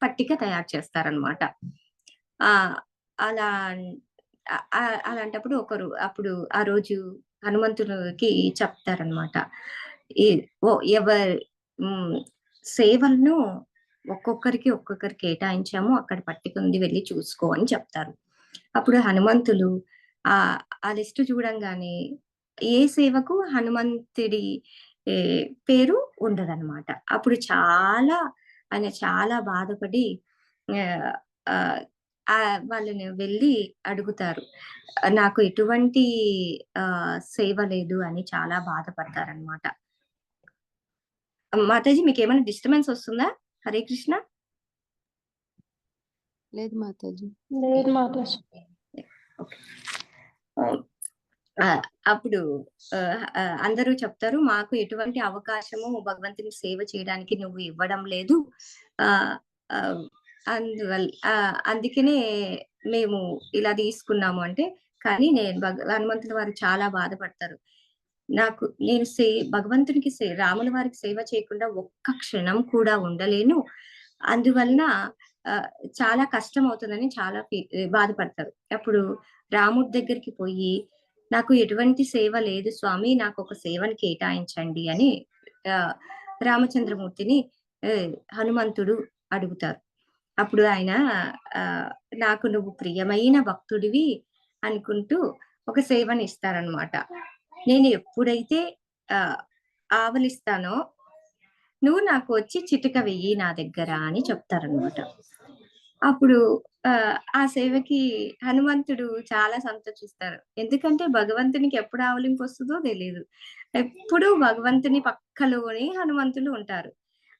పట్టిక తయారు చేస్తారనమాట. అలా అలాంటప్పుడు అప్పుడు ఆ రోజు హనుమంతుడికి చెప్తారనమాట, ఎవరి సేవలను ఒక్కొక్కరికి కేటాయించాము, అక్కడ పట్టిక ఉంది, వెళ్ళి చూసుకో అని చెప్తారు. అప్పుడు హనుమంతులు ఆ లిస్టు చూడంగానే ఏ సేవకు హనుమంతుడి పేరు ఉండదన్నమాట. అప్పుడు ఆయన చాలా బాధపడి వాళ్ళని వెళ్ళి అడుగుతారు, నాకు ఎటువంటి సేవ లేదు అని చాలా బాధపడతారనమాట. మాతాజీ మీకు ఏమైనా డిస్టర్బెన్స్ వస్తుందా? హరే కృష్ణ. లేదు మాతాజీ. లేదు మాతాజీ. అప్పుడు అందరూ చెప్తారు, మాకు ఎటువంటి అవకాశము భగవంతుని సేవ చేయడానికి నువ్వు ఇవ్వడం లేదు, అందుకనే మేము ఇలా తీసుకున్నాము అంటే. కానీ హనుమంతుల వారు చాలా బాధపడతారు, నేను భగవంతునికి రాముల వారికి సేవ చేయకుండా ఒక్క క్షణం కూడా ఉండలేను, అందువలన చాలా కష్టం అవుతుందని చాలా బాధపడతారు. అప్పుడు రాముడి దగ్గరికి పోయి, నాకు ఎటువంటి సేవ లేదు స్వామి, నాకు ఒక సేవను కేటాయించండి అని రామచంద్రమూర్తిని హనుమంతుడు అడుగుతారు. అప్పుడు ఆయన నాకు నువ్వు ప్రియమైన భక్తుడివి అనుకుంటూ ఒక సేవని ఇస్తారనమాట. నేను ఎప్పుడైతే ఆవలిస్తానో నువ్వు నాకు వచ్చి చిటిక వెయ్యి నా దగ్గర అని చెప్తారనమాట. అప్పుడు ఆ సేవకి హనుమంతుడు చాలా సంతోషిస్తారు, ఎందుకంటే భగవంతునికి ఎప్పుడు ఆవలింపు వస్తుందో తెలియదు, ఎప్పుడు భగవంతుని పక్కలోనే హనుమంతులు ఉంటారు.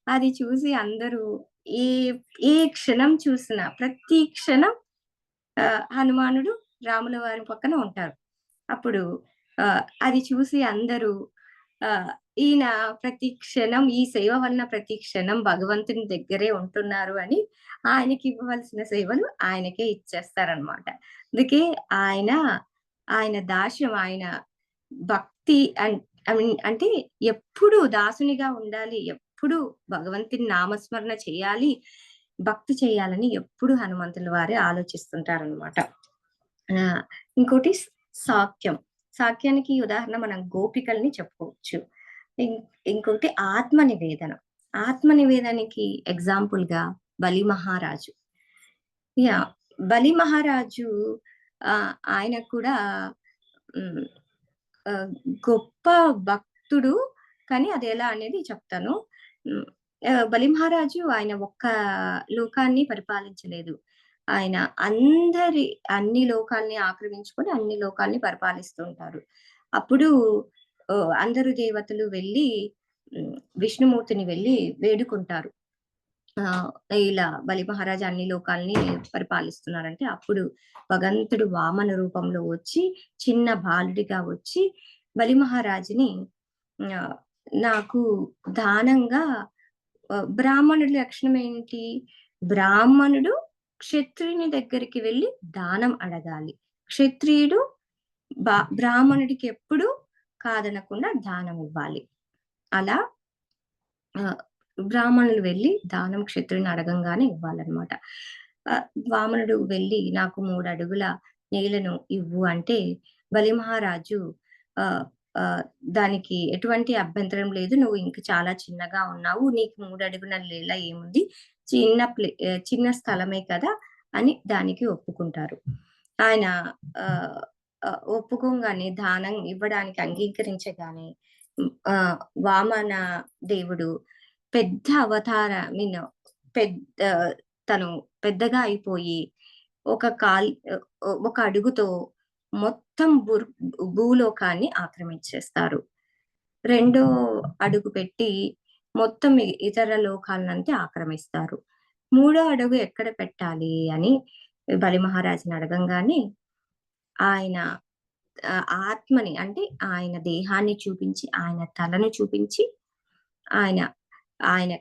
అది చూసి అందరూ ఏ క్షణం చూసినా ప్రతి క్షణం హనుమానుడు రాముల వారి పక్కన ఉంటారు. అప్పుడు అది చూసి అందరూ ఈయన ప్రతి క్షణం ఈ సేవ వలన ప్రతి క్షణం భగవంతుని దగ్గరే ఉంటున్నారు అని ఆయనకి ఇవ్వవలసిన సేవలు ఆయనకే ఇచ్చేస్తారనమాట. అందుకే ఆయన దాస్యం, ఆయన భక్తి అంటే ఎప్పుడు దాసునిగా ఉండాలి, ఎప్పుడు భగవంతుని నామస్మరణ చేయాలి, భక్తి చేయాలని ఎప్పుడు హనుమంతుల వారే ఆలోచిస్తుంటారనమాట. ఇంకోటి సాఖ్యానికి ఉదాహరణ మనం గోపికల్ని చెప్పుకోవచ్చు. ఇంకోటి ఆత్మ నివేదనకి ఎగ్జాంపుల్ గా బలి మహారాజు. బలి మహారాజు ఆయన కూడా గొప్ప భక్తుడు, కానీ అది ఎలా అనేది చెప్తాను. బలి మహారాజు ఆయన ఒక్క లోకాన్ని పరిపాలించలేదు, ఆయన అన్ని లోకాల్ని ఆక్రమించుకొని అన్ని లోకాల్ని పరిపాలిస్తూ ఉంటారు. అప్పుడు అందరు దేవతలు వెళ్ళి విష్ణుమూర్తిని వెళ్ళి వేడుకుంటారు, ఇలా బలి మహారాజు అన్ని లోకాల్ని పరిపాలిస్తున్నారంటే. అప్పుడు భగవంతుడు వామన రూపంలో వచ్చి చిన్న బాలుడిగా వచ్చి బలి మహారాజుని నాకు దానంగా, బ్రాహ్మణుడి లక్షణం ఏంటి, బ్రాహ్మణుడు క్షత్రియుని దగ్గరికి వెళ్ళి దానం అడగాలి, క్షత్రియుడు బ్రాహ్మణుడికి ఎప్పుడు కాదనకుండా దానం ఇవ్వాలి. అలా బ్రాహ్మణులు వెళ్ళి దానం క్షత్రుని అడగంగానే ఇవ్వాలన్నమాట. వామనుడు వెళ్ళి నాకు 3 అడుగుల నేలను ఇవ్వు అంటే బలి మహారాజు దానికి ఎటువంటి అభ్యంతరం లేదు, నువ్వు ఇంక చాలా చిన్నగా ఉన్నావు, నీకు 3 అడుగుల నేల ఏముంది, చిన్న స్థలమే కదా అని దానికి ఒప్పుకుంటారు. ఆయన ఒప్పుకోగానే దానం ఇవ్వడానికి అంగీకరించగానే వామన దేవుడు పెద్ద తను పెద్దగా అయిపోయి ఒక అడుగుతో మొత్తం భూలోకాన్ని ఆక్రమించేస్తారు. 2వ అడుగు పెట్టి మొత్తం ఇతర లోకాలనంతా ఆక్రమిస్తారు. 3వ అడుగు ఎక్కడ పెట్టాలి అని బలి మహారాజుని అడగంగానే ఆయన ఆత్మని అంటే ఆయన దేహాన్ని చూపించి, ఆయన తలను చూపించి, ఆయన ఆయన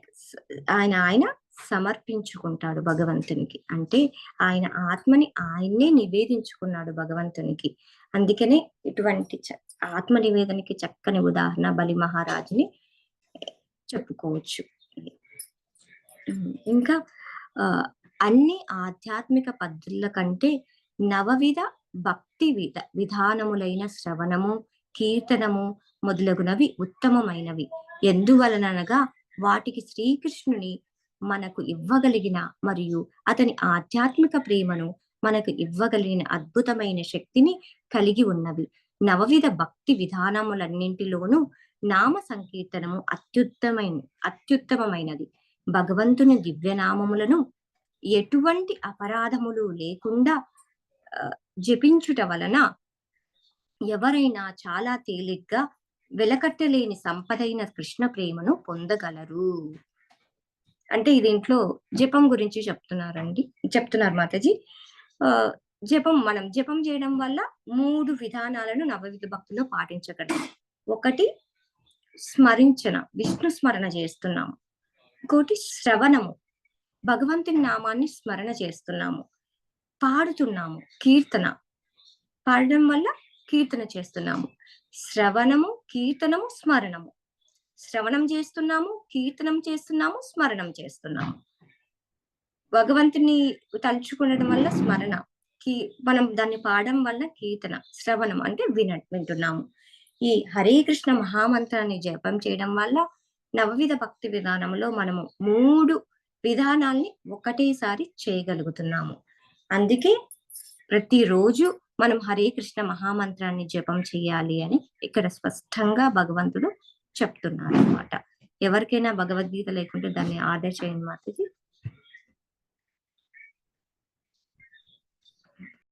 ఆయన ఆయన సమర్పించుకుంటాడు భగవంతునికి. అంటే ఆయన ఆత్మని ఆయన్నే నివేదించుకున్నాడు భగవంతునికి. అందుకనే ఇటువంటి ఆత్మ నివేదనకి చక్కని ఉదాహరణ బలి మహారాజుని చెప్పుకోవచ్చు. ఇంకా అన్ని ఆధ్యాత్మిక పద్ధతుల కంటే నవవిధ భక్తి విధానములైన శ్రవణము, కీర్తనము మొదలగునవి ఉత్తమమైనవి. ఎందువలనగా వాటికి శ్రీకృష్ణుని మనకు ఇవ్వగలిగిన మరియు అతని ఆధ్యాత్మిక ప్రేమను మనకు ఇవ్వగలిగిన అద్భుతమైన శక్తిని కలిగి ఉన్నవి. నవవిధ భక్తి విధానములన్నింటిలోనూ నామ సంకీర్తనము అత్యుత్తమమైనది. భగవంతుని దివ్యనామములను ఎటువంటి అపరాధములు లేకుండా జపించుట వలన ఎవరైనా చాలా తేలిగ్గా వెలకట్టలేని సంపదైన కృష్ణ ప్రేమను పొందగలరు. అంటే దీంట్లో జపం గురించి చెప్తున్నారు మాతాజీ. మనం జపం చేయడం వల్ల 3 విధానాలను నవవిధ భక్తులు పాటించగలరు. ఒకటి విష్ణు స్మరణ చేస్తున్నాము. ఇంకోటి శ్రవణము, భగవంతుని నామాన్ని స్మరణ చేస్తున్నాము. పాడుతున్నాము, పాడడం వల్ల కీర్తన చేస్తున్నాము. శ్రవణము, కీర్తనము, స్మరణము. శ్రవణం చేస్తున్నాము, కీర్తనం చేస్తున్నాము, స్మరణం చేస్తున్నాము. భగవంతుని తలుచుకునడం వల్ల స్మరణ, మనం దాన్ని పాడడం వల్ల కీర్తన, శ్రవణం అంటే వింటున్నాము. ఈ హరే కృష్ణ మహామంత్రాన్ని జపం చేయడం వల్ల నవవిధ భక్తి విధానంలో మనము 3 విధానాల్ని ఒకటేసారి చేయగలుగుతున్నాము. అందుకే ప్రతిరోజు మనం హరే కృష్ణ మహామంత్రాన్ని జపం చేయాలి అని ఇక్కడ స్పష్టంగా భగవంతుడు చెప్తున్నారు అన్నమాట. ఎవరికైనా భగవద్గీత లేకుంటే దాన్ని ఆర్డర్ చేయండి మాతాజీ.